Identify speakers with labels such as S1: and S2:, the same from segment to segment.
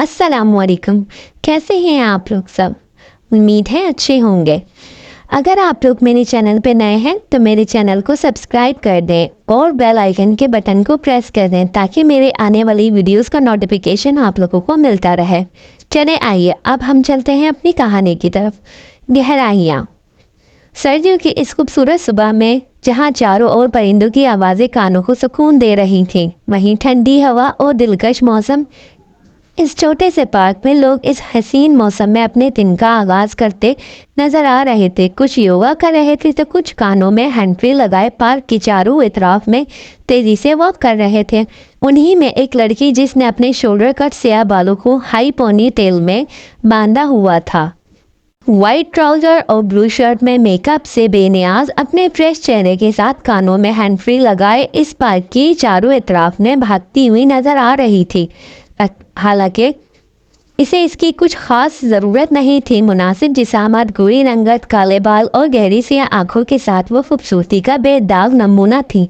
S1: अस्सलाम वालेकुम। कैसे हैं आप लोग सब? उम्मीद है अच्छे होंगे। अगर आप लोग मेरे चैनल पे नए हैं तो मेरे चैनल को सब्सक्राइब कर दें और बेल आइकन के बटन को प्रेस कर दें ताकि मेरे आने वाली वीडियोस का नोटिफिकेशन आप लोगों को मिलता रहे। चले आइए अब हम चलते हैं अपनी कहानी की तरफ। गहराइयाँ। सर्दियों की इस खूबसूरत सुबह में जहाँ चारों ओर परिंदों की आवाज़ें कानों को सुकून दे रही थीं, वहीं ठंडी हवा और दिलकश मौसम। इस छोटे से पार्क में लोग इस हसीन मौसम में अपने दिन का आगाज करते नजर आ रहे थे। कुछ योगा कर रहे थे तो कुछ कानों में हैंड फ्री लगाए पार्क की चारों इतराफ में तेजी से वॉक कर रहे थे। उन्हीं में एक लड़की जिसने अपने शोल्डर कट स्याह बालों को हाई पोनी टेल में बांधा हुआ था, वाइट ट्राउजर और ब्लू शर्ट में मेकअप से बेनियाज अपने फ्रेश चेहरे के साथ कानों में हैंड फ्री लगाए इस पार्क की चारों इतराफ में भागती हुई नजर आ रही थी। हालांकि इसे इसकी कुछ खास ज़रूरत नहीं थी। मुनासिब जिसामत, गोरी रंगत, काले बाल और गहरी सी आंखों के साथ वो खूबसूरती का बेदाग नमूना थी।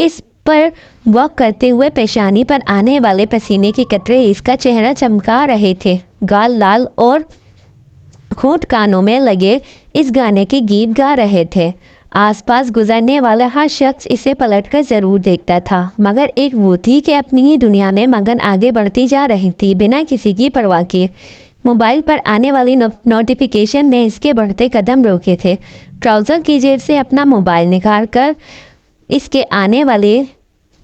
S1: इस पर वॉक करते हुए पेशानी पर आने वाले पसीने के कतरे इसका चेहरा चमका रहे थे। गाल लाल और होंठ कानों में लगे इस गाने के गीत गा रहे थे। आसपास गुजरने वाला हर शख्स इसे पलटकर जरूर देखता था, मगर एक वो थी कि अपनी ही दुनिया में मगन आगे बढ़ती जा रही थी बिना किसी की परवाह किए। मोबाइल पर आने वाली नोटिफिकेशन ने इसके बढ़ते कदम रोके थे। ट्राउज़र की जेब से अपना मोबाइल निकाल कर इसके आने वाले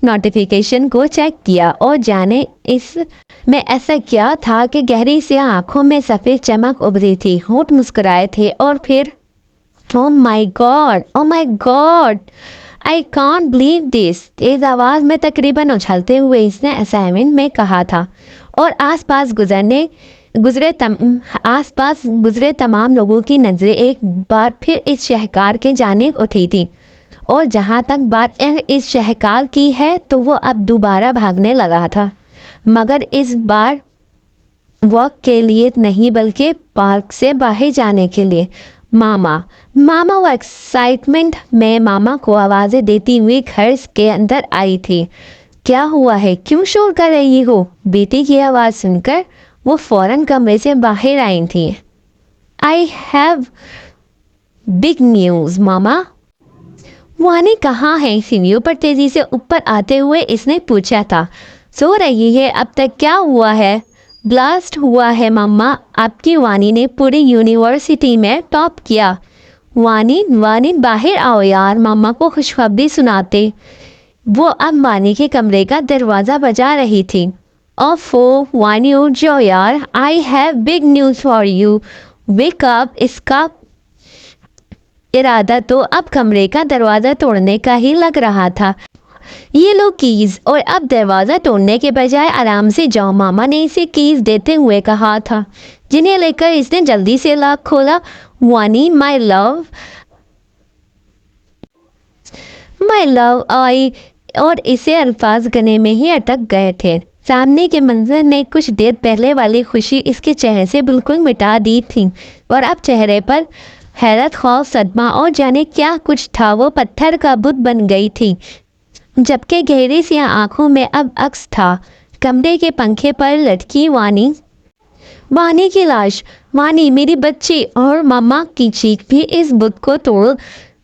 S1: नोटिफिकेशन को चेक किया और जाने इस में ऐसा क्या था कि गहरी सी आंखों में सफ़ेद चमक उभरी थी, होंठ मुस्कुराए थे और फिर Oh my God, I can't believe this। तेज आवाज़ में तकरीबन उछलते हुए इसने असाइनमेंट में कहा था और आसपास गुजरे तमाम लोगों की नज़रें एक बार फिर इस शहकार के जानिब उठी थी। और जहाँ तक बात इस शहकार की है तो वो अब दोबारा भागने लगा था, मगर इस बार वॉक के लिए नहीं बल्कि पार्क से बाहर जाने के लिए। मामा वो एक्साइटमेंट में मामा को आवाज़ें देती हुई घर के अंदर आई थी। क्या हुआ है, क्यों शोर कर रही हो? बेटी की आवाज़ सुनकर वो फौरन कमरे से बाहर आई थी। आई हैव बिग न्यूज़ मामा। वानी कहाँ है? सीढ़ियों पर तेजी से ऊपर आते हुए इसने पूछा था। सो रही है? अब तक क्या हुआ है? ब्लास्ट हुआ है मम्मा, आपकी वानी ने पूरी यूनिवर्सिटी में टॉप किया। वानी बाहर आओ यार, मम्मा को खुशखबरी सुनाते। वो अब वानी के कमरे का दरवाज़ा बजा रही थी। ओफो वानी उठ जाओ यार, I have big news for you, wake up. इसका इरादा तो अब कमरे का दरवाज़ा तोड़ने का ही लग रहा था। ये लो कीज़ और अब दरवाज़ा तोड़ने के बजाय आराम से जाओ, मामा ने इसे कीज़ देते हुए कहा था, जिन्हें लेकर इसने जल्दी से लॉक खोला। वानी माय लव आई, और इसे अल्फाज गने में ही अटक गए थे। सामने के मंजर ने कुछ देर पहले वाली खुशी इसके चेहरे से बिल्कुल मिटा दी थी और अब चेहरे पर हैरत, खौफ, सदमा और जाने क्या कुछ था। वो पत्थर का बुत बन गई थी, जबकि गहरी सी आंखों में अब अक्स था। कमरे के पंखे पर लटकी वानी की लाश, वानी मेरी बच्ची। और मम्मा की चीख भी इस बुत को तोड़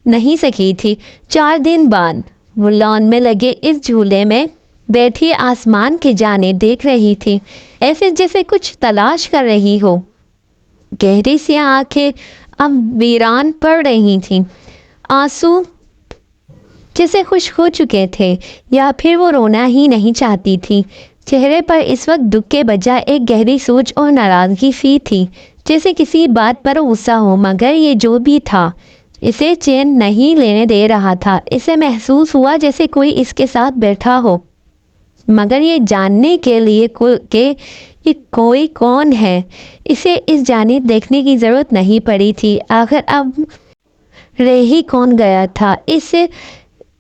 S1: नहीं सकी थी। 4 दिन बाद वो लॉन में लगे इस झूले में बैठी आसमान के जाने देख रही थी, ऐसे जैसे कुछ तलाश कर रही हो। गहरी सी आंखें अब वीरान पड़ रही थीं। आंसू जैसे खुश हो चुके थे, या फिर वो रोना ही नहीं चाहती थी। चेहरे पर इस वक्त दुख के बजाय एक गहरी सोच और नाराज़गी सी थी, जैसे किसी बात पर गुस्सा हो, मगर ये जो भी था इसे चैन नहीं लेने दे रहा था। इसे महसूस हुआ जैसे कोई इसके साथ बैठा हो, मगर ये जानने के लिए कि ये कोई कौन है इसे इस जानिब देखने की ज़रूरत नहीं पड़ी थी। आखिर अब रह ही कौन गया था इससे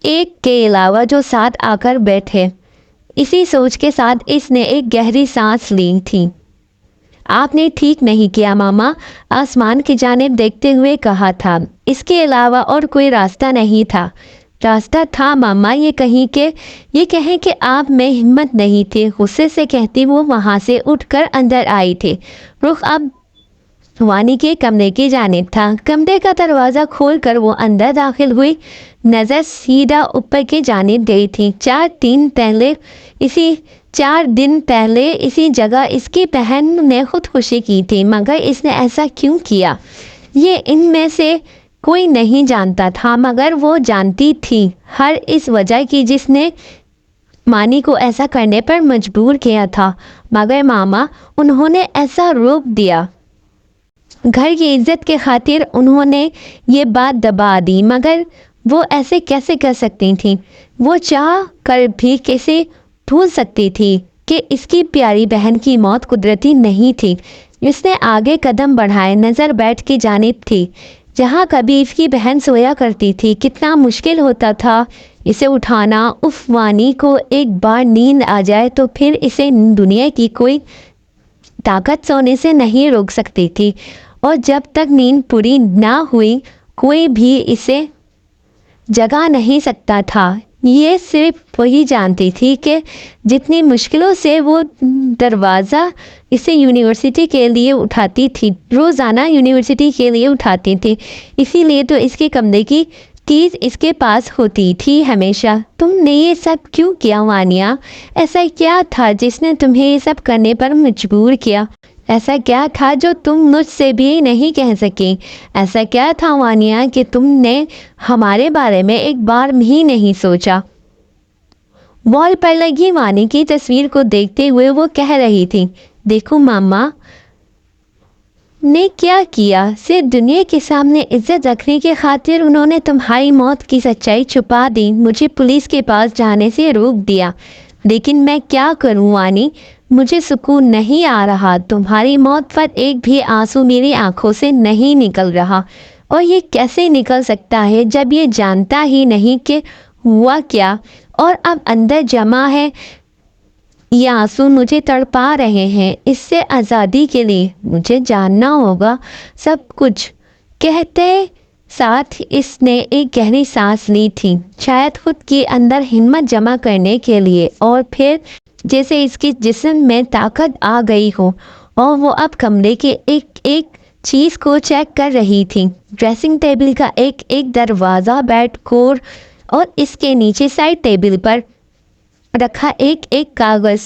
S1: एक के अलावा जो साथ आकर बैठे। इसी सोच के साथ इसने एक गहरी सांस ली थी। आपने ठीक नहीं किया मामा, आसमान की जानिब देखते हुए कहा था। इसके अलावा और कोई रास्ता नहीं था। راستہ تھا ماما یہ کہیں کہ آپ میں ہمت نہیں تھی، غصے سے کہتی وہ وہاں سے اٹھ کر اندر آئی تھی۔ رخ اب وانی کے کمرے کی جانب تھا۔ کمرے کا دروازہ کھول کر وہ اندر داخل ہوئی، نظر سیدھا اوپر کی جانب گئی تھی۔ 4 دن پہلے اسی جگہ اس کی بہن نے خودکشی کی تھی، مگر اس نے ایسا کیوں کیا یہ ان میں سے کوئی نہیں جانتا تھا، مگر وہ جانتی تھی ہر اس وجہ کی جس نے مانی کو ایسا کرنے پر مجبور کیا تھا، مگر ماما انہوں نے ایسا روک دیا۔ گھر کی عزت کے خاطر انہوں نے یہ بات دبا دی، مگر وہ ایسے کیسے کر سکتی تھیں؟ وہ چاہ کر بھی کیسے بھول سکتی تھی کہ اس کی پیاری بہن کی موت قدرتی نہیں تھی؟ اس نے آگے قدم بڑھائے، نظر بیڈ کی جانب تھی جہاں کبھی اس کی بہن سویا کرتی تھی۔ کتنا مشکل ہوتا تھا اسے اٹھانا۔ اف وانی کو ایک بار نیند آ جائے تو پھر اسے دنیا کی کوئی طاقت سونے سے نہیں روک سکتی تھی، اور جب تک نیند پوری نہ ہوئی کوئی بھی اسے جگا نہیں سکتا تھا۔ یہ صرف وہی جانتی تھی کہ جتنی مشکلوں سے وہ دروازہ اسے یونیورسٹی کے لیے اٹھاتی تھی، روزانہ یونیورسٹی کے لیے اٹھاتی تھی، اسی لیے تو اس کے کمرے کی کیز اس کے پاس ہوتی تھی ہمیشہ۔ تم نے یہ سب کیوں کیا وانیا؟ ایسا کیا تھا جس نے تمہیں یہ سب کرنے پر مجبور کیا؟ ایسا کیا تھا جو تم مجھ سے بھی نہیں کہہ سکیں؟ ایسا کیا تھا وانیا کہ تم نے ہمارے بارے میں ایک بار بھی نہیں سوچا؟ وال پر لگی وانی کی تصویر کو دیکھتے ہوئے وہ کہہ رہی تھی، دیکھو ماما نے کیا کیا، صرف دنیا کے سامنے عزت رکھنے کی خاطر انہوں نے تمہاری موت کی سچائی چھپا دی، مجھے پولیس کے پاس جانے سے روک دیا، لیکن میں کیا کروں وانی، مجھے سکون نہیں آ رہا، تمہاری موت پر ایک بھی آنسو میری آنکھوں سے نہیں نکل رہا، اور یہ کیسے نکل سکتا ہے جب یہ جانتا ہی نہیں کہ ہوا کیا، اور اب اندر جمع ہے۔ یہ آنسو مجھے تڑپا رہے ہیں، اس سے آزادی کے لیے مجھے جاننا ہوگا سب کچھ۔ کہتے ساتھ اس نے ایک گہری سانس لی تھی، شاید خود کے اندر ہمت جمع کرنے کے لیے، اور پھر جیسے اس کے جسم میں طاقت آ گئی ہو، اور وہ اب کمرے کے ایک ایک چیز کو چیک کر رہی تھی، ڈریسنگ ٹیبل کا ایک ایک دروازہ، بیڈ کور، اور اس کے نیچے سائڈ ٹیبل پر رکھا ایک ایک کاغذ،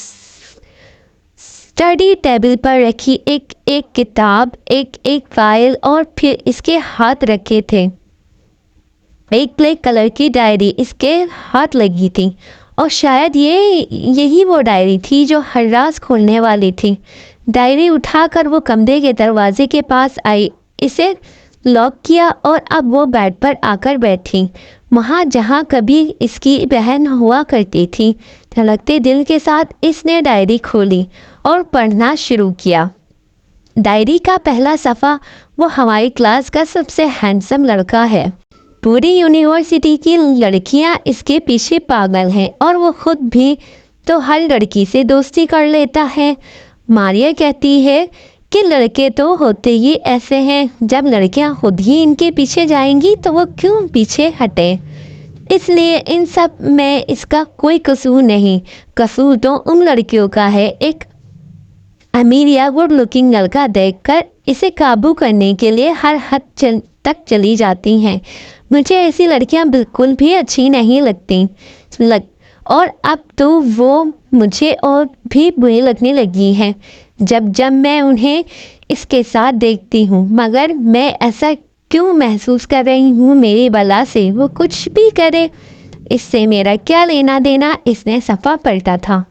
S1: اسٹڈی ٹیبل پر رکھی ایک ایک کتاب، ایک ایک فائل، اور پھر اس کے ہاتھ رکھے تھے ایک بلیک کلر کی ڈائری اس کے ہاتھ لگی تھی، اور شاید یہی وہ ڈائری تھی جو ہر راز کھولنے والی تھی۔ ڈائری اٹھا کر وہ کمرے کے دروازے کے پاس آئی، اسے لاک کیا، اور اب وہ بیڈ پر آ کر بیٹھی، وہاں جہاں کبھی اس کی بہن ہوا کرتی تھی۔ دھڑکتے دل کے ساتھ اس نے ڈائری کھولی اور پڑھنا شروع کیا۔ ڈائری کا پہلا صفحہ، وہ ہماری کلاس کا سب سے ہینڈسم لڑکا ہے، پوری یونیورسٹی کی لڑکیاں اس کے پیچھے پاگل ہیں، اور وہ خود بھی تو ہر لڑکی سے دوستی کر لیتا ہے۔ ماریا کہتی ہے کہ لڑکے تو ہوتے ہی ایسے ہیں، جب لڑکیاں خود ہی ان کے پیچھے جائیں گی تو وہ کیوں پیچھے ہٹیں؟ اس لیے ان سب میں اس کا کوئی قصور نہیں، قصور تو ان لڑکیوں کا ہے۔ ایک امیر یا گڈ لکنگ لڑکا دیکھ کر اسے قابو کرنے کے لیے ہر حد تک چلی جاتی ہیں۔ مجھے ایسی لڑکیاں بالکل بھی اچھی نہیں لگتی، اور اب تو وہ مجھے اور بھی بری لگنے لگی ہیں جب میں انہیں اس کے ساتھ دیکھتی ہوں، مگر میں ایسا کیوں محسوس کر رہی ہوں؟ میری بلا سے وہ کچھ بھی کرے، اس سے میرا کیا لینا دینا؟ اس نے صفحہ پلٹا تھا۔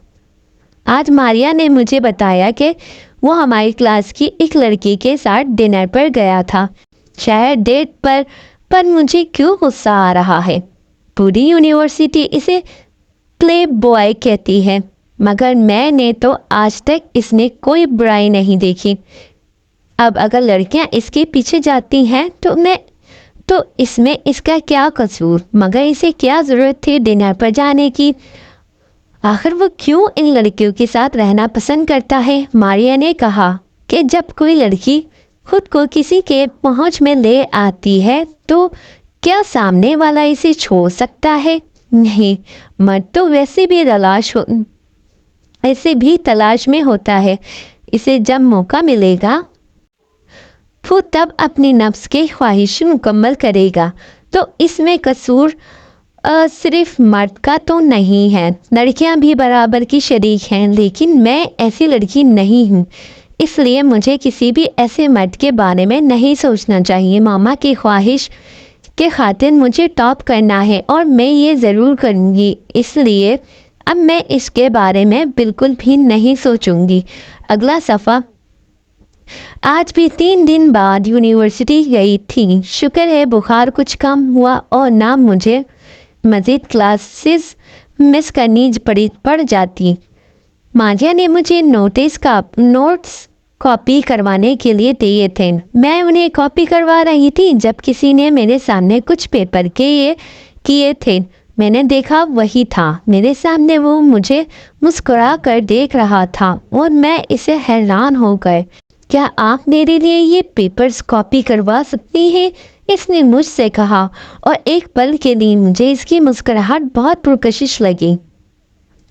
S1: آج ماریا نے مجھے بتایا کہ وہ ہماری کلاس کی ایک لڑکی کے ساتھ ڈنر پر گیا تھا، شاید ڈیٹ پر مجھے کیوں غصہ آ رہا ہے؟ پوری یونیورسٹی اسے پلے بوائے کہتی ہے، مگر میں نے تو آج تک اس میں کوئی برائی نہیں دیکھی۔ اب اگر لڑکیاں اس کے پیچھے جاتی ہیں تو اس میں اس کا کیا قصور؟ مگر اسے کیا ضرورت تھی ڈنر پر جانے کی؟ آخر وہ کیوں ان لڑکیوں کے ساتھ رہنا پسند کرتا ہے؟ ماریا نے کہا کہ جب کوئی لڑکی خود کو کسی کے پہنچ میں لے آتی ہے تو क्या सामने वाला इसे छोड़ सकता है? नहीं, मर्द तो ऐसे भी तलाश में होता है। इसे जब मौका मिलेगा वो तब अपनी नफ्स की ख्वाहिश मुकम्मल करेगा। तो इसमें कसूर सिर्फ मर्द का तो नहीं है, लड़कियां भी बराबर की शरीक हैं, लेकिन मैं ऐसी लड़की नहीं हूँ, इसलिए मुझे किसी भी ऐसे मर्द के बारे में नहीं सोचना चाहिए। मामा की ख्वाहिश के खातिर मुझे टॉप करना है और मैं ये ज़रूर करूँगी, इसलिए अब मैं इसके बारे में बिल्कुल भी नहीं सोचूंगी। अगला सफ़ा। आज भी 3 दिन बाद यूनिवर्सिटी गई थी। शुक्र है बुखार कुछ कम हुआ और ना मुझे मज़ीद क्लासेस मिस करनी पड़ जाती। माजिया ने मुझे नोट्स कॉपी करवाने के लिए दिए थे। मैं उन्हें कॉपी करवा रही थी जब किसी ने मेरे सामने कुछ पेपर किए थे। मैंने देखा वही था मेरे सामने, वो मुझे मुस्कुरा कर देख रहा था और मैं इसे हैरान हो गए। क्या आप मेरे लिए ये पेपर्स कॉपी करवा सकती हैं? इसने मुझसे कहा और एक पल के लिए मुझे इसकी मुस्कुराहट बहुत पुरकशिश लगी,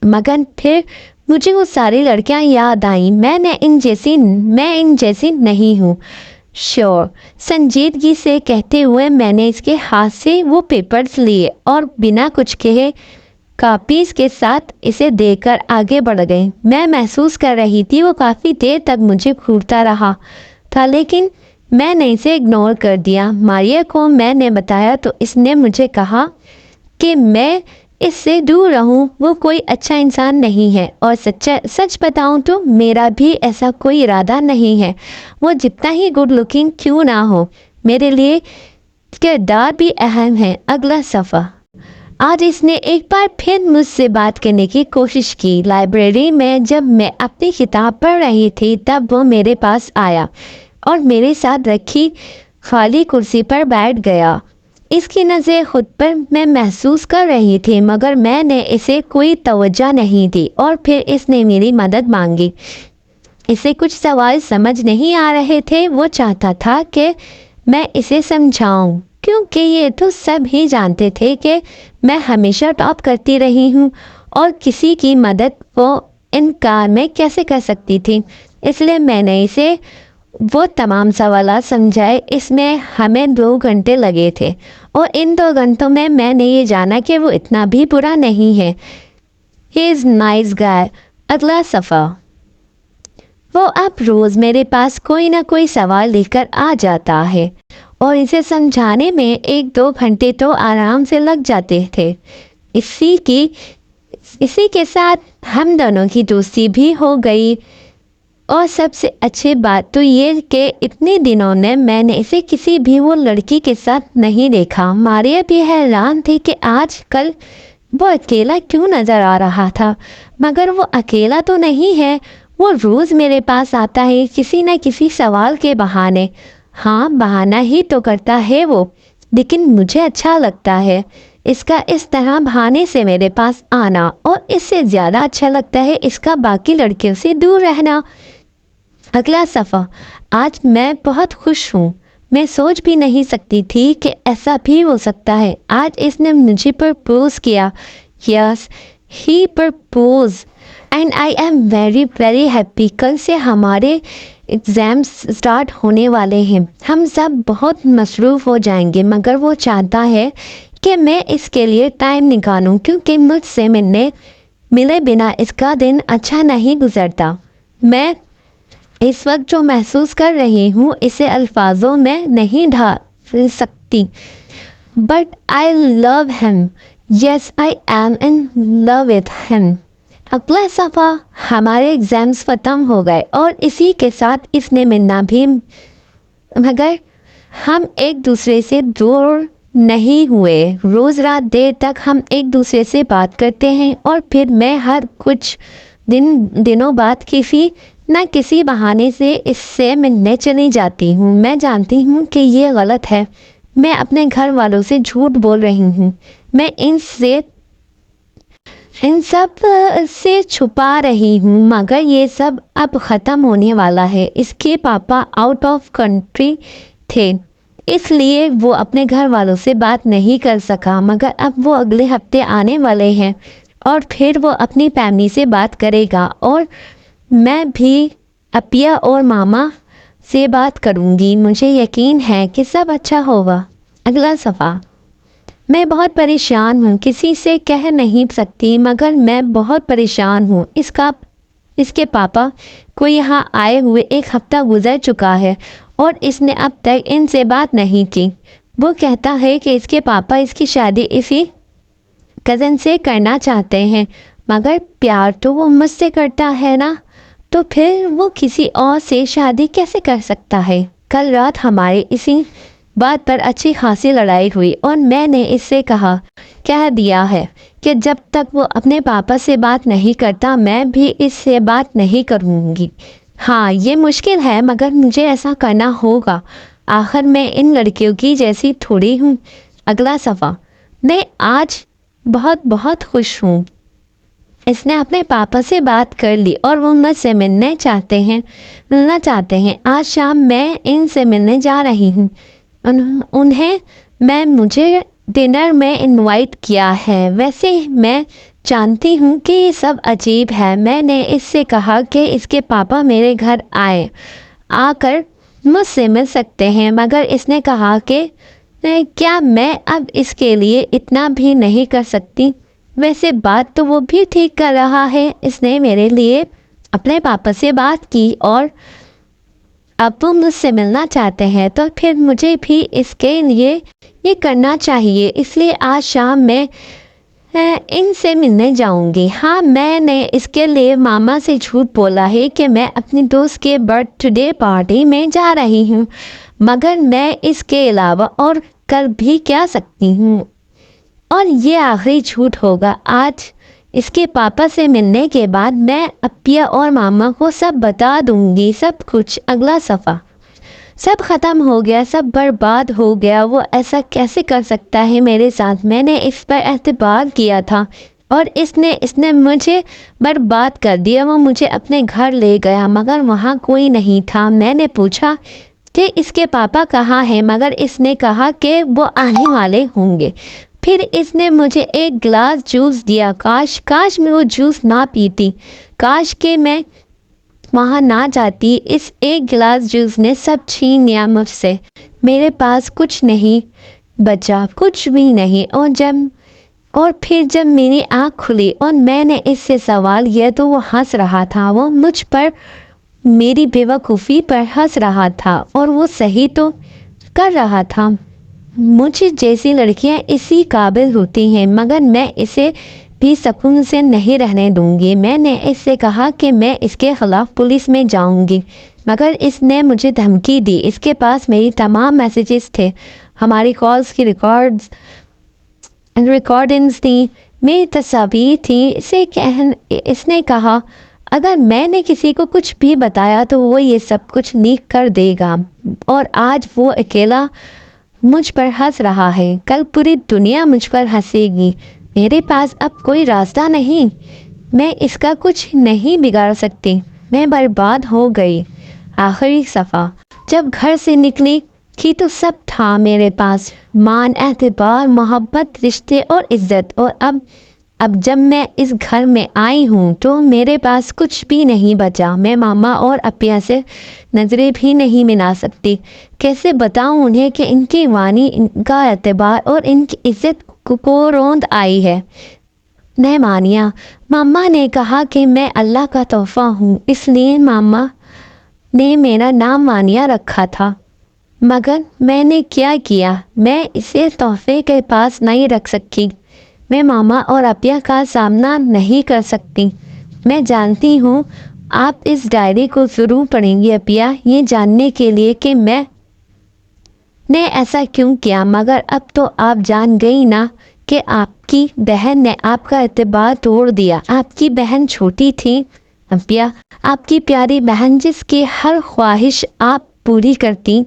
S1: मगर फिर मुझे वो सारी लड़कियां याद आईं। मैं इन जैसी नहीं हूँ। श्योर, संजीदगी से कहते हुए मैंने इसके हाथ से वो पेपर्स लिए और बिना कुछ कहे कॉपीज के साथ इसे देकर आगे बढ़ गई। मैं महसूस कर रही थी वो काफ़ी देर तक मुझे घूरता रहा था, लेकिन मैंने इसे इग्नोर कर दिया। मारिया को मैंने बताया तो इसने मुझे कहा कि मैं इससे दूर रहूं, वो कोई अच्छा इंसान नहीं है, और सच बताऊं तो मेरा भी ऐसा कोई इरादा नहीं है। वो जितना ही गुड लुकिंग क्यों ना हो, मेरे लिए किरदार भी अहम है। अगला सफ़ा। आज इसने एक बार फिर मुझसे बात करने की कोशिश की। लाइब्रेरी में जब मैं अपनी किताब पढ़ रही थी तब वो मेरे पास आया और मेरे साथ रखी खाली कुर्सी पर बैठ गया। इसकी नज़र खुद पर मैं महसूस कर रही थी, मगर मैंने इसे कोई तवज्जो नहीं दी और फिर इसने मेरी मदद मांगी। इसे कुछ सवाल समझ नहीं आ रहे थे। वो चाहता था कि मैं इसे समझाऊं, क्योंकि ये तो सब ही जानते थे कि मैं हमेशा टॉप करती रही हूँ और किसी की मदद को इनकार में कैसे कर सकती थी। इसलिए मैंने इसे वो तमाम सवाल समझाए। इसमें हमें 2 घंटे लगे थे और इन 2 घंटों में मैंने ये जाना कि वो इतना भी बुरा नहीं है। He is nice guy. अगला सफ़ा। वो अब रोज़ मेरे पास कोई ना कोई सवाल लेकर आ जाता है और इसे समझाने में 1-2 घंटे तो आराम से लग जाते थे। इसी के साथ हम दोनों की दोस्ती भी हो गई और सबसे अच्छी बात तो ये कि इतने दिनों में मैंने इसे किसी भी वो लड़की के साथ नहीं देखा। मारिया भी हैरान थी कि आजकल वो अकेला क्यों नज़र आ रहा था, मगर वो अकेला तो नहीं है। वो रोज़ मेरे पास आता है किसी न किसी सवाल के बहाने। हाँ, बहाना ही तो करता है वो, लेकिन मुझे अच्छा लगता है इसका इस तरह बहाने से मेरे पास आना, और इससे ज़्यादा अच्छा लगता है इसका बाकी लड़कियों से दूर रहना। अगला सफ़ा। आज मैं बहुत खुश हूँ। मैं सोच भी नहीं सकती थी कि ऐसा भी हो सकता है। आज इसने मुझे प्रपोज किया। Yes, he propose and I am very very happy. कल से हमारे एग्ज़ाम्स स्टार्ट होने वाले हैं। हम सब बहुत मसरूफ़ हो जाएंगे, मगर वो चाहता है कि मैं इसके लिए टाइम निकालूं, क्योंकि मुझसे मिले बिना इसका दिन अच्छा नहीं गुजरता। मैं इस वक्त जो महसूस कर रही हूँ इसे अल्फाजों में नहीं ढाल सकती, but I love him. Yes, I am in love with him. अगला सफ़ा। हमारे एग्ज़ाम्स ख़त्म हो गए और इसी के साथ इसने मिलना भी, मगर हम एक दूसरे से दूर नहीं हुए। रोज़ रात देर तक हम एक दूसरे से बात करते हैं और फिर मैं हर कुछ दिनों बाद किसी न किसी बहाने से इससे मिलने चली जाती हूँ। मैं जानती हूँ कि ये गलत है। मैं अपने घर वालों से झूठ बोल रही हूँ। मैं इन सब से छुपा रही हूँ, मगर ये सब अब ख़त्म होने वाला है। इसके पापा आउट ऑफ कंट्री थे, اس لیے وہ اپنے گھر والوں سے بات نہیں کر سکا، مگر اب وہ اگلے ہفتے آنے والے ہیں اور پھر وہ اپنی فیملی سے بات کرے گا، اور میں بھی اپیا اور ماما سے بات کروں گی۔ مجھے یقین ہے کہ سب اچھا ہوگا۔ اگلا صفحہ۔ میں بہت پریشان ہوں، کسی سے کہہ نہیں سکتی، مگر میں بہت پریشان ہوں۔ اس کے پاپا کو یہاں آئے ہوئے 1 ہفتہ گزر چکا ہے اور اس نے اب تک ان سے بات نہیں کی۔ وہ کہتا ہے کہ اس کے پاپا اس کی شادی اسی کزن سے کرنا چاہتے ہیں، مگر پیار تو وہ مجھ سے کرتا ہے نا، تو پھر وہ کسی اور سے شادی کیسے کر سکتا ہے؟ کل رات ہماری اسی بات پر اچھی خاصی لڑائی ہوئی اور میں نے اس سے کہہ دیا ہے کہ جب تک وہ اپنے پاپا سے بات نہیں کرتا میں بھی اس سے بات نہیں کروں گی۔ ہاں یہ مشکل ہے، مگر مجھے ایسا کرنا ہوگا، آخر میں ان لڑکیوں کی جیسی تھوڑی ہوں۔ اگلا صفحہ۔ میں آج بہت بہت خوش ہوں۔ اس نے اپنے پاپا سے بات کر لی اور وہ مجھ سے ملنا چاہتے ہیں۔ آج شام میں ان سے ملنے جا رہی ہوں۔ مجھے ڈنر میں انوائٹ کیا ہے۔ ویسے میں جانتی ہوں کہ یہ سب عجیب ہے۔ میں نے اس سے کہا کہ اس کے پاپا میرے گھر آ کر مجھ سے مل سکتے ہیں، مگر اس نے کہا کہ کیا میں اب اس کے لیے اتنا بھی نہیں کر سکتی؟ ویسے بات تو وہ بھی ٹھیک کر رہا ہے، اس نے میرے لیے اپنے پاپا سے بات کی اور اب وہ مجھ سے ملنا چاہتے ہیں، تو پھر مجھے بھی اس کے لیے یہ کرنا چاہیے۔ اس لیے آج شام میں ان سے ملنے جاؤں گی۔ ہاں میں نے اس کے لیے ماما سے جھوٹ بولا ہے کہ میں اپنی دوست کے برتھ ڈے پارٹی میں جا رہی ہوں، مگر میں اس کے علاوہ اور کر بھی کیا سکتی ہوں، اور یہ آخری جھوٹ ہوگا۔ آج اس کے پاپا سے ملنے کے بعد میں اپیا اور ماما کو سب بتا دوں گی، سب کچھ۔ اگلا صفحہ۔ سب ختم ہو گیا، سب برباد ہو گیا۔ وہ ایسا کیسے کر سکتا ہے میرے ساتھ؟ میں نے اس پر اعتبار کیا تھا اور اس نے مجھے برباد کر دیا۔ وہ مجھے اپنے گھر لے گیا، مگر وہاں کوئی نہیں تھا۔ میں نے پوچھا کہ اس کے پاپا کہاں ہیں، مگر اس نے کہا کہ وہ آنے والے ہوں گے۔ پھر اس نے مجھے 1 گلاس جوس دیا۔ کاش میں وہ جوس نہ پیتی، کاش کہ میں وہاں نہ جاتی۔ اس 1 گلاس جوس نے سب چھین لیا مجھ سے۔ میرے پاس کچھ نہیں بچا، کچھ بھی نہیں۔ اور پھر جب میری آنکھ کھلی اور میں نے اس سے سوال کیا تو وہ ہنس رہا تھا۔ وہ مجھ پر، میری بے وقوفی پر ہنس رہا تھا، اور وہ صحیح تو کر رہا تھا۔ مجھ جیسی لڑکیاں اسی قابل ہوتی ہیں، مگر میں اسے بھی سکون سے نہیں رہنے دوں گی۔ میں نے اس سے کہا کہ میں اس کے خلاف پولیس میں جاؤں گی، مگر اس نے مجھے دھمکی دی۔ اس کے پاس میری تمام میسیجز تھے، ہماری کالز کی ریکارڈنگز تھیں، میری تصاویر تھیں۔ اس نے کہا اگر میں نے کسی کو کچھ بھی بتایا تو وہ یہ سب کچھ لیک کر دے گا، اور آج وہ اکیلا مجھ پر ہنس رہا ہے، کل پوری دنیا مجھ پر ہنسے گی۔ میرے پاس اب کوئی راستہ نہیں، میں اس کا کچھ نہیں بگاڑ سکتی، میں برباد ہو گئی۔ آخری صفحہ۔ جب گھر سے نکلی تھی تو سب تھا میرے پاس، مان، اعتبار، محبت، رشتے اور عزت، اور اب جب میں اس گھر میں آئی ہوں تو میرے پاس کچھ بھی نہیں بچا۔ میں ماما اور اپیا سے نظریں بھی نہیں ملا سکتی۔ کیسے بتاؤں انہیں کہ ان کی وانی، ان کا اعتبار اور ان کی عزت کو روند آئی ہے؟ مہمانیاں۔ ماما نے کہا کہ میں اللہ کا تحفہ ہوں، اس لیے ماما نے میرا نام وانیہ رکھا تھا، مگر میں نے کیا کیا، میں اسے تحفے کے پاس نہیں رکھ سکی۔ میں ماما اور اپیا کا سامنا نہیں کر سکتی۔ میں جانتی ہوں آپ اس ڈائری کو ضرور پڑھیں گی اپیا، یہ جاننے کے لیے کہ میں نے ایسا کیوں کیا، مگر اب تو آپ جان گئی نا کہ آپ کی بہن نے آپ کا اعتبار توڑ دیا۔ آپ کی بہن چھوٹی تھی اپیا، آپ کی پیاری بہن جس کی ہر خواہش آپ پوری کرتی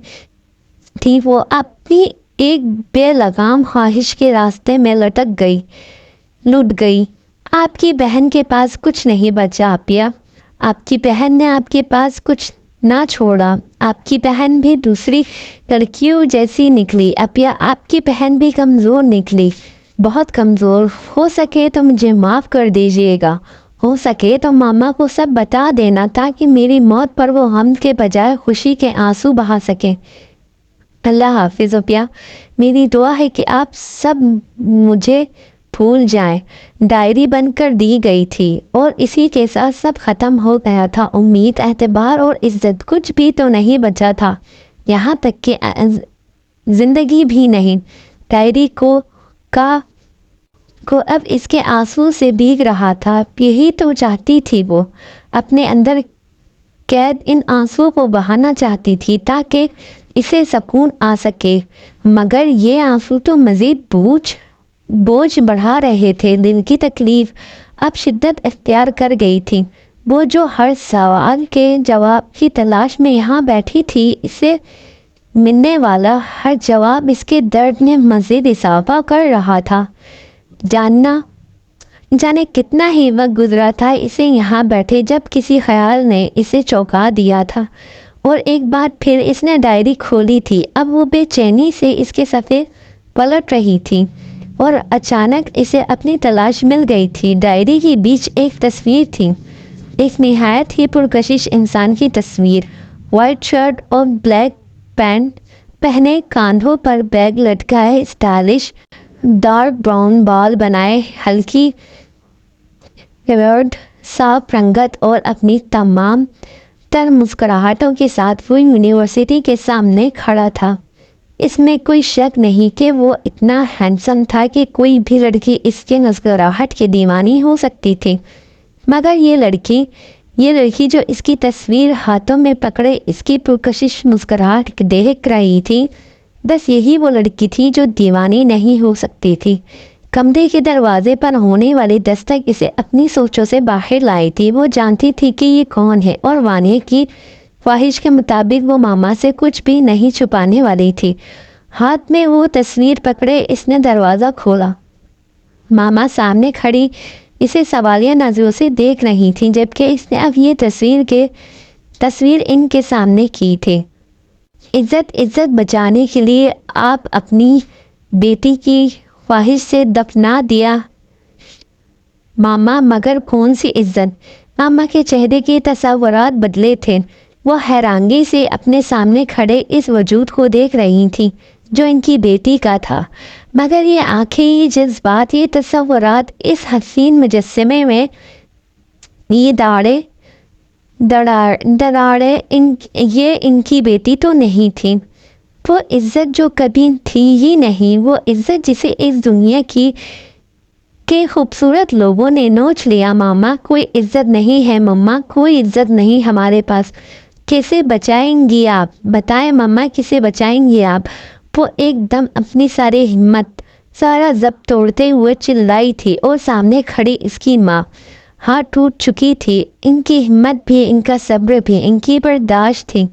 S1: تھی، وہ اپنی ایک بے لگام خواہش کے راستے میں لٹ گئی۔ آپ کی بہن کے پاس کچھ نہیں بچا اپیا، آپ کی بہن نے آپ کے پاس کچھ ना छोड़ा। आपकी बहन भी दूसरी लड़कियों जैसी निकली। अब या आपकी बहन भी कमज़ोर निकली, बहुत कमज़ोर। हो सके तो मुझे माफ़ कर दीजिएगा। हो सके तो मामा को सब बता देना ताकि मेरी मौत पर वो हम के बजाय खुशी के आंसू बहा सकें। अल्लाह हाफिज़ अपिया। मेरी दुआ है कि आप सब मुझे भूल जाएं। डायरी बनकर दी गई थी और इसी के साथ सब ख़त्म हो गया था। उम्मीद, एतबार और इज्जत कुछ भी तो नहीं बचा था, यहाँ तक कि ज़िंदगी भी नहीं। डायरी को अब इसके आंसू से भीग रहा था। यही तो चाहती थी वो, अपने अंदर कैद इन आंसुओं को बहाना चाहती थी ताकि इसे सुकून आ सके। मगर ये आंसू तो मज़ीद बोझ बढ़ा रहे थे। दिल की तकलीफ़ अब शिद्दत इख्तियार कर गई थी। वो जो हर सवाल के जवाब की तलाश में यहाँ बैठी थी, इसे मिलने वाला हर जवाब इसके दर्द में मज़ीद इजाफा कर रहा था। जाने कितना ही वक्त गुजरा था इसे यहाँ बैठे जब किसी ख्याल ने इसे चौंका दिया था। और एक बार फिर इसने डायरी खोली थी। अब वो बेचैनी से इसके सफ़े पलट रही थी और अचानक इसे अपनी तलाश मिल गई थी। डायरी के बीच एक तस्वीर थी, एक निहायत ही पुरकशिश इंसान की तस्वीर। वाइट शर्ट और ब्लैक पैंट पहने, कांधों पर बैग लटकाए, स्टाइलिश डार्क ब्राउन बाल बनाए, हल्की कर्व्ड साफ रंगत और अपनी तमाम तर मुस्कुराहटों के साथ वो यूनिवर्सिटी के सामने खड़ा था। इसमें कोई शक नहीं कि वो इतना हैंडसम था कि कोई भी लड़की इसके मुस्कुराहट की दीवानी हो सकती थी। मगर ये लड़की जो इसकी तस्वीर हाथों में पकड़े इसकी पुरकशिश मुस्कुराहट देख रही थी, बस यही वो लड़की थी जो दीवानी नहीं हो सकती थी। कमरे के दरवाजे पर होने वाली दस्तक इसे अपनी सोचों से बाहर लाई थी। वो जानती थी कि ये कौन है और वाने की ख्वाहिश के मुताबिक वो मामा से कुछ भी नहीं छुपाने वाली थी। हाथ में वो तस्वीर पकड़े इसने दरवाज़ा खोला। मामा सामने खड़ी इसे सवालिया नज़रों से देख रही थी, जबकि इसने अब ये तस्वीर इनके सामने की थी। इज्जत बचाने के लिए आप अपनी बेटी की ख्वाहिश से दफना दिया मामा, मगर कौन सी इज्जत? मामा के चेहरे के तस्वुरात बदले थे। वो हैरानगी से अपने सामने खड़े इस वजूद को देख रही थी जो इनकी बेटी का था। मगर ये आंखें, ये जज्बात, ये तस्वुरात, इस हसीन मुजस्समे में ये दराड़े ये इनकी बेटी तो नहीं थी। वो इज्जत जो कभी थी ही नहीं, वो इज्जत जिसे इस दुनिया के खूबसूरत लोगों ने नोच लिया। मामा, कोई इज्जत नहीं है मम्मा, कोई इज्जत नहीं हमारे पास। कैसे बचाएंगी आप? बताएं मम्मा, किसे बचाएंगी आप? वो एकदम अपनी सारी हिम्मत, सारा जब्त तोड़ते हुए चिल्लाई थी और सामने खड़ी इसकी माँ हाथ टूट चुकी थी। इनकी हिम्मत भी, इनका सब्र भी, इनकी बर्दाश्त थी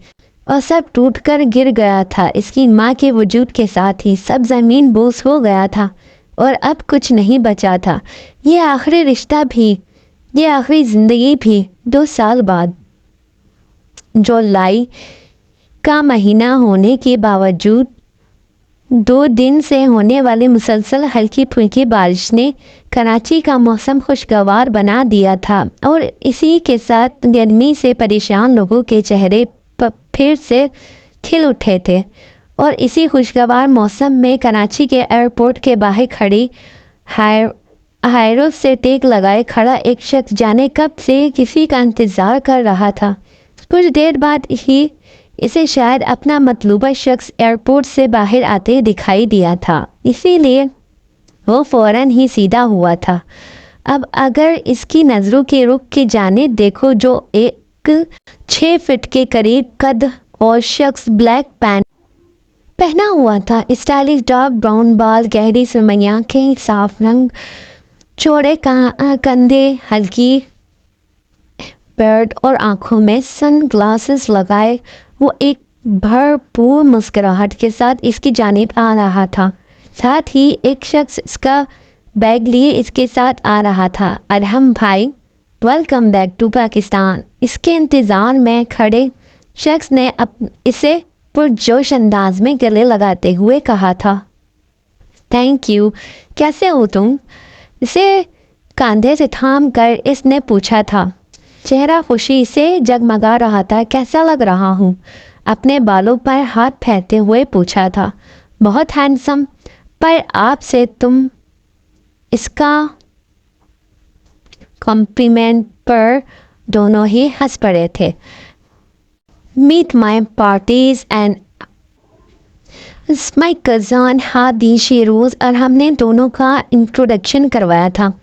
S1: और सब टूटकर गिर गया था। इसकी माँ के वजूद के साथ ही सब ज़मीन बोझ हो गया था और अब कुछ नहीं बचा था। ये आखिरी रिश्ता भी, ये आखिरी ज़िंदगी भी 2 साल बाद, जुलाई का महीना होने के बावजूद 2 दिन से होने वाली मुसलसल हल्की फुल्की बारिश ने कराची का मौसम खुशगवार बना दिया था और इसी के साथ गर्मी से परेशान लोगों के चेहरे फिर से खिल उठे थे। और इसी खुशगवार मौसम में कराची के एयरपोर्ट के बाहर खड़ी हायरो से टेक लगाए खड़ा एक शख्स जाने कब से किसी का इंतज़ार कर रहा था। कुछ देर बाद ही इसे शायद अपना मतलूबा शख्स एयरपोर्ट से बाहर आते दिखाई दिया था, इसीलिए वो फ़ौरन ही सीधा हुआ था। अब अगर इसकी नज़रों के रुख की जानिब देखो, जो एक 6 फीट के करीब कद और शख्स ब्लैक पैंट पहना हुआ था, स्टाइलिश डार्क ब्राउन बाल, गहरी सुरमई आँखें, साफ रंग, चौड़े कंधे, हल्की बेर्ड और आँखों में सन ग्लासेस लगाए वो एक भरपूर मुस्कुराहट के साथ इसकी जानिब आ रहा था। साथ ही एक शख्स इसका बैग लिए इसके साथ आ रहा था। अरहम भाई, वेलकम बैक टू पाकिस्तान। इसके इंतज़ार में खड़े शख्स ने इसे पुरजोश अंदाज में गले लगाते हुए कहा था। थैंक यू, कैसे हो तुम? इसे कंधे से थाम कर इसने पूछा था। चेहरा खुशी से जगमगा रहा था। कैसा लग रहा हूँ? अपने बालों पर हाथ फेरते हुए पूछा था। बहुत हैंडसम, पर आपसे तुम इसका कॉम्प्लीमेंट पर दोनों ही हंस पड़े थे। Meet my parties and my cousin Hadi Sheroz, और हमने दोनों का इंट्रोडक्शन करवाया था।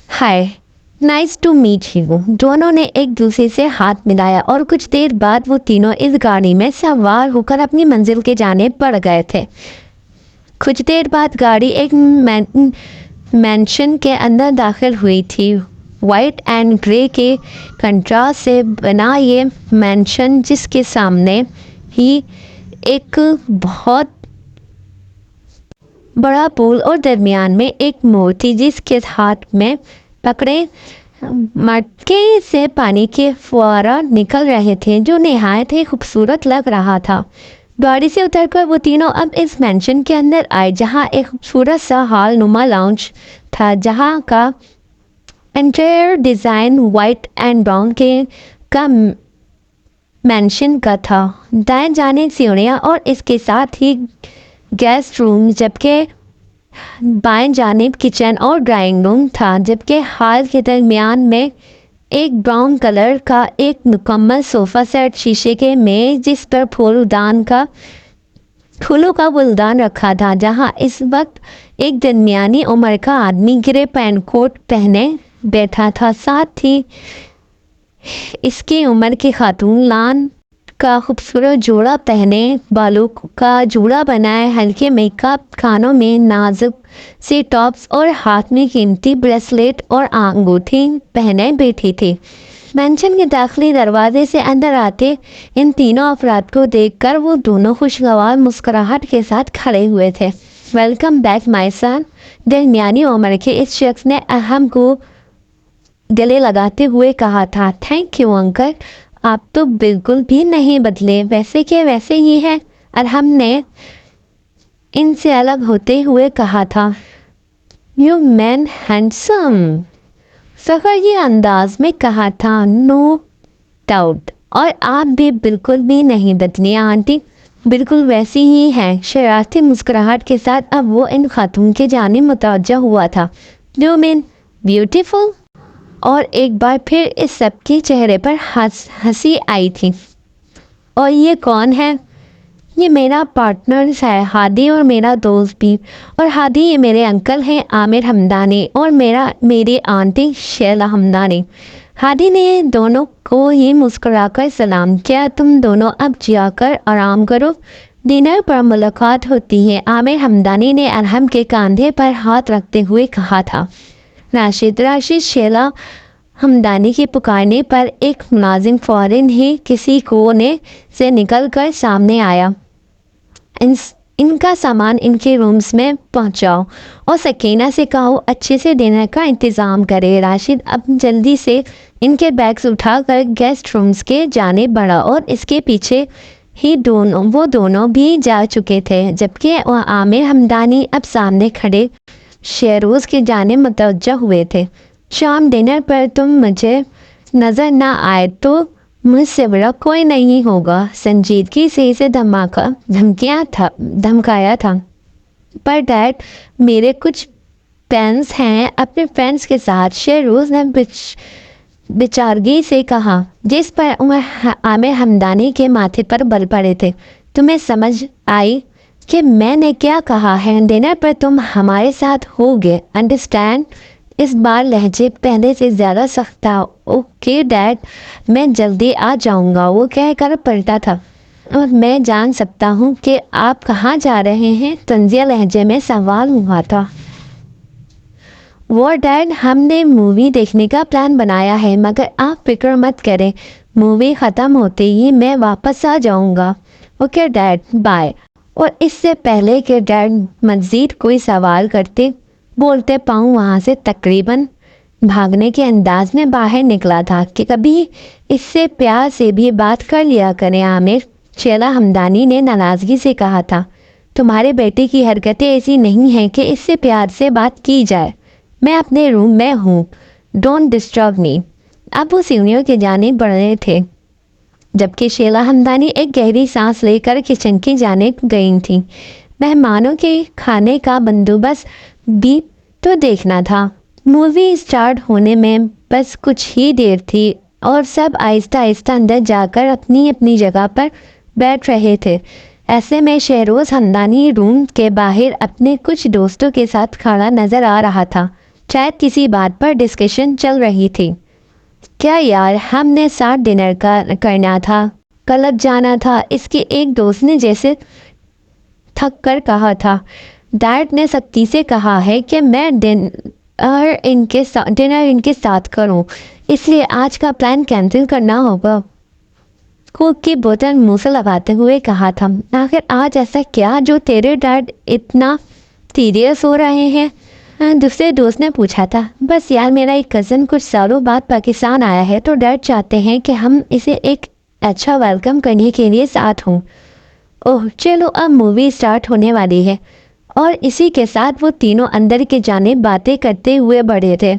S1: Hi, nice to meet you. दोनों ने एक दूसरे से हाथ मिलाया और कुछ देर बाद वो तीनों इस गाड़ी में सवार होकर अपनी मंजिल के जाने बढ़ गए थे। कुछ देर बाद गाड़ी एक मैंशन के अंदर दाखिल हुई थी। वाइट एंड ग्रे के कंट्रास्ट से बना ये मैंशन, जिसके सामने ही एक बहुत बड़ा पूल और दरमियान में एक मूर्ति, जिसके हाथ में पकड़े मटके से पानी के फुहारा निकल रहे थे, जो निहायत ही खूबसूरत लग रहा था। गाड़ी से उतरकर वो तीनों अब इस मैंशन के अंदर आए, जहां एक खूबसूरत सा हॉल नुमा लाउंज था, जहां का interior design white and brown का मैंशन का था। दाएं जाने सीढ़ियाँ और इसके साथ ही गेस्ट रूम, जबकि बाएं जानिब किचन और ड्राइंग रूम था, जबकि हॉल के दरमियान में एक ब्राउन कलर का एक मुकम्मल सोफ़ा सेट, शीशे के मेज जिस पर फूलों का गुलदान रखा था, जहां इस वक्त एक दरमियानी उम्र का आदमी ग्रे पैंट कोट पहने बैठा था। साथ ही इसकी उम्र की खातून लान का खूबसूरत जोड़ा पहने, बालों का जोड़ा बनाए, हल्के मेकअप, कानों में नाजुक सी टॉप्स और हाथ में कीमती ब्रेसलेट और अंगूठी पहने बैठी थी। मैंशन के दाखिली दरवाजे से अंदर आते इन तीनों अफराद को देखकर वो दोनों खुशगवार मुस्कुराहट के साथ खड़े हुए थे। वेलकम बैक माय सन, दरमियानी उम्र के इस शख्स ने अहम को गले लगाते हुए कहा था। थैंक यू अंकल, आप तो बिल्कुल भी नहीं बदले, वैसे के वैसे ही हैं। और हमने इनसे अलग होते हुए कहा था, यू मैन हैंडसम। सखर ये अंदाज में कहा था। नो डाउट, और आप भी बिल्कुल भी नहीं बदली आंटी, बिल्कुल वैसी ही हैं। शरारती मुस्कुराहट के साथ अब वो इन खातून के जाने मुतवज्जा हुआ था। You mean beautiful. और एक बार फिर इस सब के चेहरे पर हंसी आई थी। और ये कौन है? ये मेरा पार्टनर है हादी, और मेरा दोस्त भी। और हादी ये मेरे अंकल हैं आमिर हमदानी, और मेरी आंटी शैला हमदानी। हादी ने दोनों को ही मुस्कुराकर सलाम किया। तुम दोनों अब जाकर आराम करो, डिनर पर मुलाकात होती है, आमिर हमदानी ने अरहम के कंधे पर हाथ रखते हुए कहा था। राशिद शैला हमदानी के पुकारने पर एक मुलाजिम फौरन ही किसी कोने से निकलकर सामने आया। इनका सामान इनके रूम्स में पहुंचाओ और सकीना से कहो अच्छे से डिनर का इंतज़ाम करे। राशिद अब जल्दी से इनके बैग्स उठाकर गेस्ट रूम्स के जाने बढ़ा, और इसके पीछे ही वो दोनों भी जा चुके थे, जबकि आमिर हमदानी अब सामने खड़े शेरोज़ के जाने मुतवज्जा हुए थे। शाम डिनर पर तुम मुझे नज़र ना आए तो मुझसे बड़ा कोई नहीं होगा, संजीदगी से इसे धमकाया था। पर डैड, मेरे कुछ फ्रेंड्स हैं अपने फ्रेंड्स के साथ, शेरोज़ ने बेचारगी से कहा, जिस पर आमिर हमदानी के माथे पर बल पड़े थे। तुम्हें समझ आई कि मैंने क्या कहा है? डिनर पर तुम हमारे साथ होगे, अंडरस्टैंड? इस बार लहजे पहले से ज़्यादा सख्त था। ओके डैड, मैं जल्दी आ जाऊंगा, वो कहकर पलटा था। और मैं जान सकता हूँ कि आप कहाँ जा रहे हैं? तंजिया लहजे में सवाल हुआ था। वो डैड, हमने मूवी देखने का प्लान बनाया है, मगर आप फिक्र मत करें, मूवी ख़त्म होते ही मैं वापस आ जाऊंगा। Okay dad, bye. और इससे पहले कि डैड मज़ीद कोई सवाल बोलते पाऊँ वहाँ से तकरीबन भागने के अंदाज में बाहर निकला था कि कभी इससे प्यार से भी बात कर लिया करें आमिर। शैला हमदानी ने नाराज़गी से कहा था। तुम्हारे बेटे की हरकतें ऐसी नहीं हैं कि इससे प्यार से बात की जाए। मैं अपने रूम में हूँ, डोंट डिस्टर्ब मी। अब वो सीढ़ियों के जाने बढ़ रहे थे, जबकि शैला हमदानी एक गहरी सांस लेकर किचन की जाने गई थी। मेहमानों के खाने का बंदोबस्त भी तो देखना था। मूवी स्टार्ट होने में बस कुछ ही देर थी और सब आहिस्ता आहिस्ता अंदर जाकर अपनी अपनी जगह पर बैठ रहे थे। ऐसे में शहरोज़ हमदानी रूम के बाहर अपने कुछ दोस्तों के साथ खड़ा नज़र आ रहा था। शायद किसी बात पर डिस्कशन चल रही थी। क्या यार, हमने साथ डिनर करना था, क्लब जाना था, इसके एक दोस्त ने जैसे थक कर कहा था। डैड ने सख्ती से कहा है कि मैं डिनर इनके साथ करूं, इसलिए आज का प्लान कैंसिल करना होगा। कोक की बोतल मुंह से लगाते हुए कहा था। आखिर आज ऐसा क्या जो तेरे डैड इतना सीरियस हो रहे हैं? दूसरे दोस्त ने पूछा था। बस यार, मेरा एक कज़न कुछ सालों बाद पाकिस्तान आया है तो डैड चाहते हैं कि हम इसे एक अच्छा वेलकम करने के लिए साथ हों। ओह चलो, अब मूवी स्टार्ट होने वाली है। और इसी के साथ वो तीनों अंदर के जाने बातें करते हुए बढ़े थे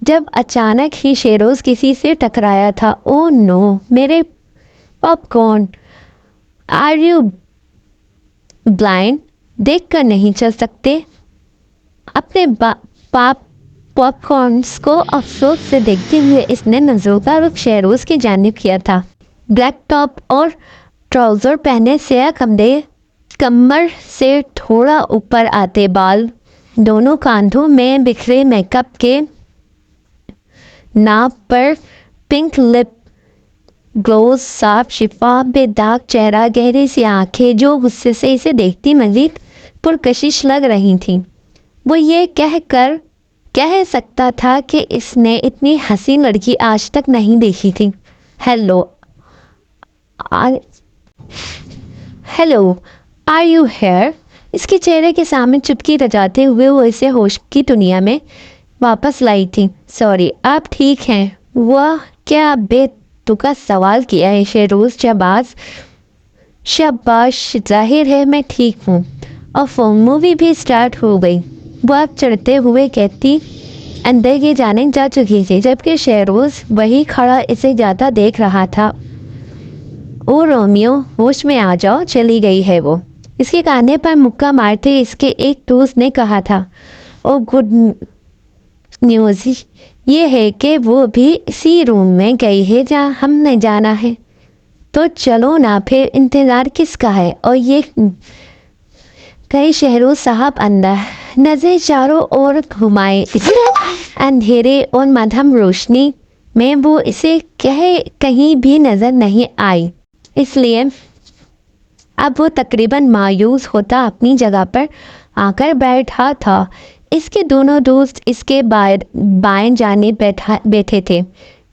S1: जब अचानक ही शेरोज़ किसी से टकराया था। ओह नो, मेरे पॉपकॉर्न! Are you blind? देख कर नहीं चल सकते? अपने पॉपकॉर्न्स को अफसोस से देखते हुए इसने नज़रों का रुख शेरोज़ की जानिब किया था। ब्लैक टॉप और ट्राउज़र पहने, स्याह कमर से थोड़ा ऊपर आते बाल, दोनों कांधों में बिखरे मेकअप के नाप पर पिंक लिप ग्लोज, साफ शिफा बेदाग चेहरा, गहरी सी आंखें जो गुस्से से इसे देखती मजीद पुरकशिश लग रही थीं। वो ये कह सकता था कि इसने इतनी हसीन लड़की आज तक नहीं देखी थी। Hello, are you here? इसके चेहरे के सामने चुपकी रजाते हुए वो इसे होश की दुनिया में वापस लाई थी। सॉरी, आप ठीक हैं? वह क्या बेतुका सवाल किया है शेरोज़। शाबाश, जाहिर है मैं ठीक हूँ। और मूवी भी स्टार्ट हो गई। वो अब चढ़ते हुए कहती अंदर की जाने जा चुकी थी, जबकि शेरोज़ वही खड़ा इसे ज़्यादा देख रहा था। ओ रोमियो, होश में आ जाओ, चली गई है वो। इसके काने पर मुक्का मारते इसके एक दोस्त ने कहा था। ओ गुड न्यूज़ ये है कि वो भी इसी रूम में गई है जहाँ हमने जाना है। तो चलो ना फिर, इंतज़ार किसका है? और ये कई शेरोज़ साहब अंदर नज़र चारों ओर घुमाए। अंधेरे और मध्यम रोशनी में वो इसे कहीं भी नज़र नहीं आई, इसलिए अब वो तकरीबन मायूस होता अपनी जगह पर आकर बैठा था। इसके दोनों दोस्त इसके बाएं जानिब बैठे थे,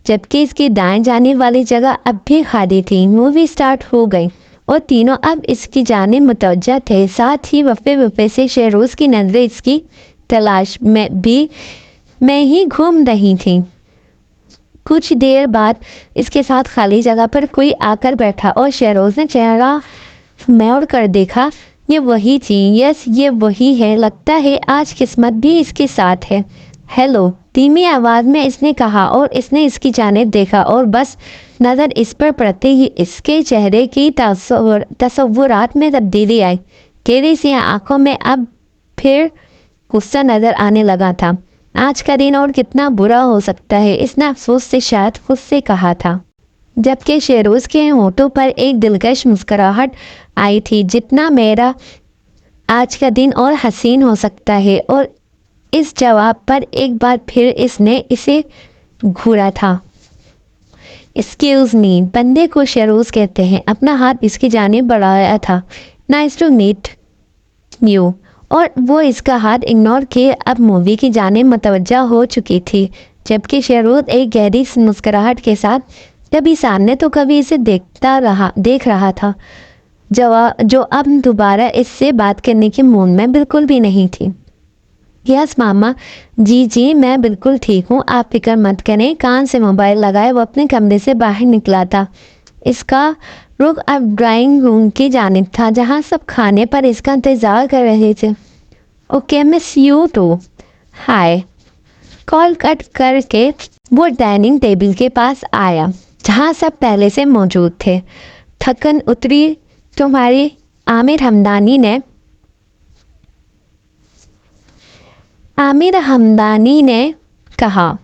S1: जबकि इसकी दाएं जानिब वाली जगह अब भी खाली थी। मूवी स्टार्ट हो गई और तीनों अब इसकी जानिब मुतवज्जा थे। साथ ही वफ़े से शेरोज़ की नज़रें इसकी तलाश में ही घूम रही थी। कुछ देर बाद इसके साथ खाली जगह पर कोई आकर बैठा और शेरोज़ ने चेहरा मोड़ कर देखा। ये वही थी। यस, ये वही है। लगता है आज किस्मत भी इसके साथ है। हेलो, धीमी आवाज़ में इसने कहा और इसने इसकी जानिब देखा और बस नज़र इस पर पड़ते ही इसके चेहरे की तसव्वुरात में तब्दीली आई। गहरी सी आंखों में अब फिर गुस्सा नज़र आने लगा था। आज का दिन और कितना बुरा हो सकता है, इसने अफसोस से शायद खुद से कहा था, जबकि शेरोज़ के होठों पर एक दिलकश मुस्कुराहट आई थी। जितना मेरा आज का दिन और हसीन हो सकता है। और इस जवाब पर एक बार फिर इसने इसे घूरा था। एक्सक्यूज़ मी, बंदे को शेरोज़ कहते हैं। अपना हाथ इसकी जानिब बढ़ाया था। Nice to meet you. और वो इसका हाथ इग्नोर किए अब मूवी की जानिब मुतवज्जा हो चुकी थी, जबकि शेरोज़ एक गहरी मुस्कुराहट के साथ कभी सामने तो कभी इसे देख रहा था, जो अब दोबारा इससे बात करने के मूड में बिल्कुल भी नहीं थी। यस मामा। जी जी मैं बिल्कुल ठीक हूँ, आप फिक्र मत करें। कान से मोबाइल लगाए वो अपने कमरे से बाहर निकला था। इसका रुख अब ड्राइंग रूम की जानिब था, जहाँ सब खाने पर इसका इंतज़ार कर रहे थे। Okay miss you too. Hi. Call cut करके वो डाइनिंग टेबल के पास आया, जहाँ सब पहले से मौजूद थे। थकन उतरी तुम्हारी? आमिर हमदानी ने कहा।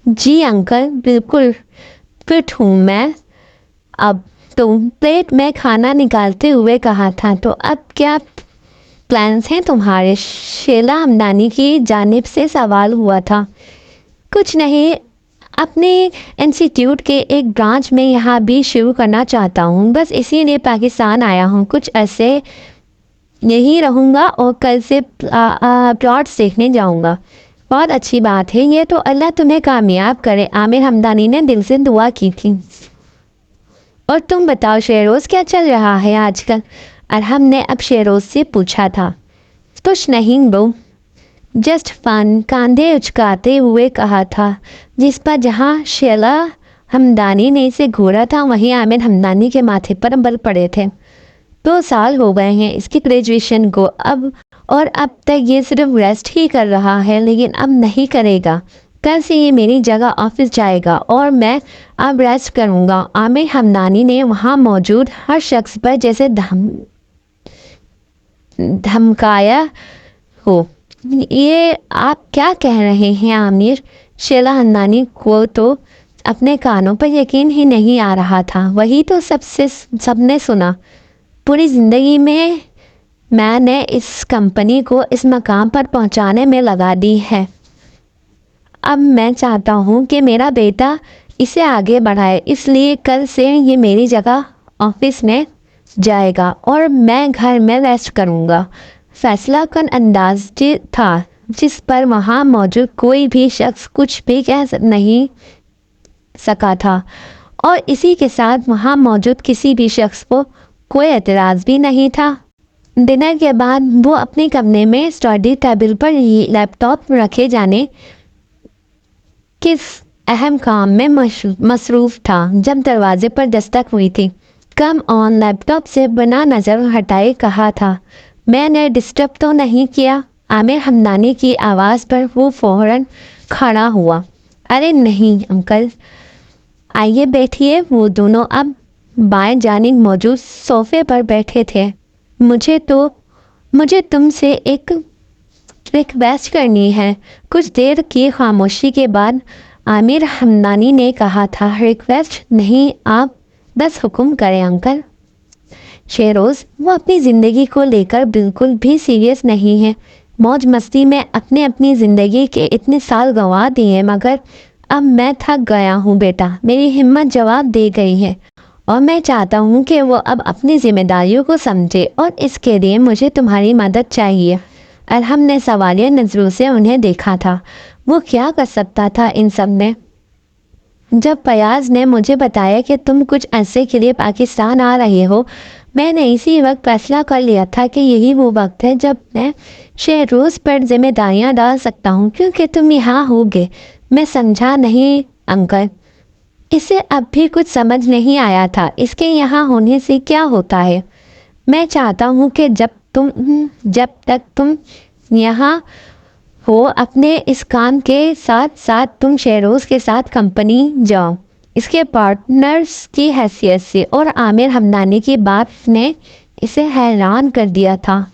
S1: जी अंकल बिल्कुल फिट हूँ मैं। अब तुम प्लेट में खाना निकालते हुए कहा था, तो अब क्या प्लान्स हैं तुम्हारे? शीला हमदानी की जानिब से सवाल हुआ था। कुछ नहीं, अपने इंस्टीट्यूट के एक ब्रांच में यहाँ भी शुरू करना चाहता हूँ, बस इसीलिए पाकिस्तान आया हूँ। कुछ ऐसे यहीं रहूँगा और कल से प्लॉट्स देखने जाऊँगा। बहुत अच्छी बात है ये तो, अल्लाह तुम्हें कामयाब करे। आमिर हमदानी ने दिल से दुआ की थी। और तुम बताओ शेरोज़, क्या चल रहा है आजकल? अरहम ने अब शेरोज़ से पूछा था। कुछ नहीं बो, जस्ट फन, कांधे उचकाते हुए कहा था। जिस पर जहाँ शीला हमदानी ने इसे घूरा था, वहीं आमिर हमदानी के माथे पर बल पड़े थे। 2 साल हो गए हैं इसकी ग्रेजुएशन को, अब तक ये सिर्फ रेस्ट ही कर रहा है, लेकिन अब नहीं करेगा। कल से ये मेरी जगह ऑफिस जाएगा और मैं अब रेस्ट करूँगा। आमिर हमदानी ने वहाँ मौजूद हर शख्स पर जैसे धमकाया हो। ये आप क्या कह रहे हैं आमिर? शीला हमदानी को तो अपने कानों पर यकीन ही नहीं आ रहा था। वही तो सबने सुना। पूरी ज़िंदगी में मैंने इस कंपनी को इस मकाम पर पहुंचाने में लगा दी है। अब मैं चाहता हूं कि मेरा बेटा इसे आगे बढ़ाए, इसलिए कल से ये मेरी जगह ऑफिस में जाएगा और मैं घर में रेस्ट करूंगा। फैसला कन अंदाज था जिस पर वहाँ मौजूद कोई भी शख्स कुछ भी कह नहीं सका था, और इसी के साथ वहाँ मौजूद किसी भी शख्स को कोई एतराज़ भी नहीं था। डिनर के बाद वो अपने कमरे में स्टडी टेबल पर लैपटॉप रखे जाने किस अहम काम में मसरूफ़ था, जब दरवाजे पर दस्तक हुई थी। कम ऑन लैपटॉप से बिना नज़र हटाए कहा था, मैंने डिस्टर्ब तो नहीं किया? आमिर हमदानी की आवाज़ पर वो फ़ौरन खड़ा हुआ। अरे नहीं अंकल, आइए बैठिए। वो दोनों अब बाएं जानिब मौजूद सोफ़े पर बैठे थे। मुझे तुमसे एक रिक्वेस्ट करनी है। कुछ देर की खामोशी के बाद आमिर हमदानी ने कहा था। रिक्वेस्ट नहीं, आप बस हुक्म करें अंकल। शेरोज़ वो अपनी ज़िंदगी को लेकर बिल्कुल भी सीरियस नहीं है। मौज मस्ती में अपनी ज़िंदगी के इतने साल गंवा दिए, मगर अब मैं थक गया हूँ बेटा। मेरी हिम्मत जवाब दे गई है और मैं चाहता हूँ कि वो अब अपनी जिम्मेदारियों को समझे, और इसके लिए मुझे तुम्हारी मदद चाहिए। अरहम ने सवालिया नज़रों से उन्हें देखा था। वो क्या कर सकता था इन सब में? जब फयाज ने मुझे बताया कि तुम कुछ अरसे के लिए पाकिस्तान आ रहे हो, मैंने इसी वक्त फैसला कर लिया था कि यही वो वक्त है जब मैं शेरोज़ पर जिम्मेदारियाँ डाल सकता हूँ, क्योंकि तुम यहाँ होगे। मैं समझा नहीं अंकल। इसे अब भी कुछ समझ नहीं आया था। इसके यहाँ होने से क्या होता है? मैं चाहता हूँ कि जब तक तुम यहाँ हो, अपने इस काम के साथ साथ तुम शेरोज़ के साथ कंपनी जाओ, इसके पार्टनर्स की हैसियत से। और आमिर हमदानी की बात ने इसे हैरान कर दिया था।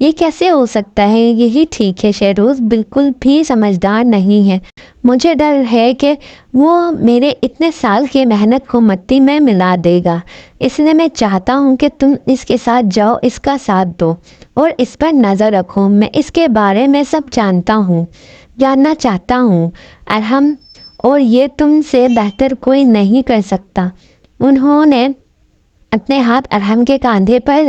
S1: ये कैसे हो सकता है? यही ठीक है, शेरोज़ बिल्कुल भी समझदार नहीं है। मुझे डर है कि वो मेरे इतने साल की मेहनत को मिट्टी में मिला देगा। इसलिए मैं चाहता हूँ कि तुम इसके साथ जाओ, इसका साथ दो और इस पर नज़र रखो। मैं इसके बारे में सब जानना चाहता हूँ अरहम, और ये तुमसे बेहतर कोई नहीं कर सकता। उन्होंने अपने हाथ अरहम के कंधे पर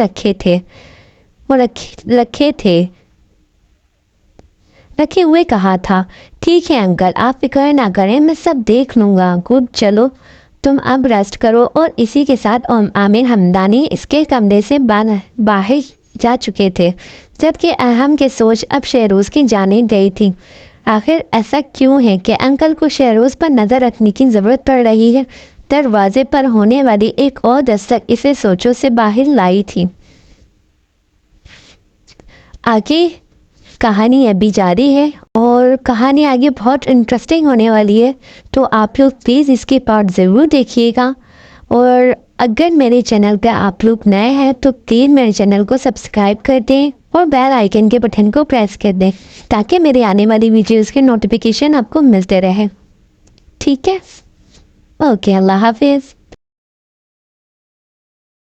S1: रखे हुए कहा था। ठीक है अंकल, आप फिक्र ना करें, मैं सब देख लूँगा। गुड, चलो तुम अब रेस्ट करो। और इसी के साथ आमिर हमदानी इसके कमरे से बाहर جا چکے تھے، جبکہ اہم کی سوچ اب شہروز کی جانب گئی تھی۔ آخر ایسا کیوں ہے کہ انکل کو شہروز پر نظر رکھنے کی ضرورت پڑ رہی ہے؟ دروازے پر ہونے والی ایک اور دستک اسے سوچوں سے باہر لائی تھی۔ آگے کہانی ابھی جاری ہے اور کہانی آگے بہت انٹرسٹنگ ہونے والی ہے، تو آپ لوگ پلیز اس کے پارٹ ضرور دیکھیے گا۔ اور اگر میرے چینل پہ آپ لوگ نئے ہیں تو پلیز میرے چینل کو سبسکرائب کر دیں اور بیل آئیکن کے بٹن کو پریس کر دیں تاکہ میرے آنے والی ویڈیوز کے نوٹیفیکیشن آپ کو ملتے رہے۔ ٹھیک ہے؟ اوکے، اللہ حافظ۔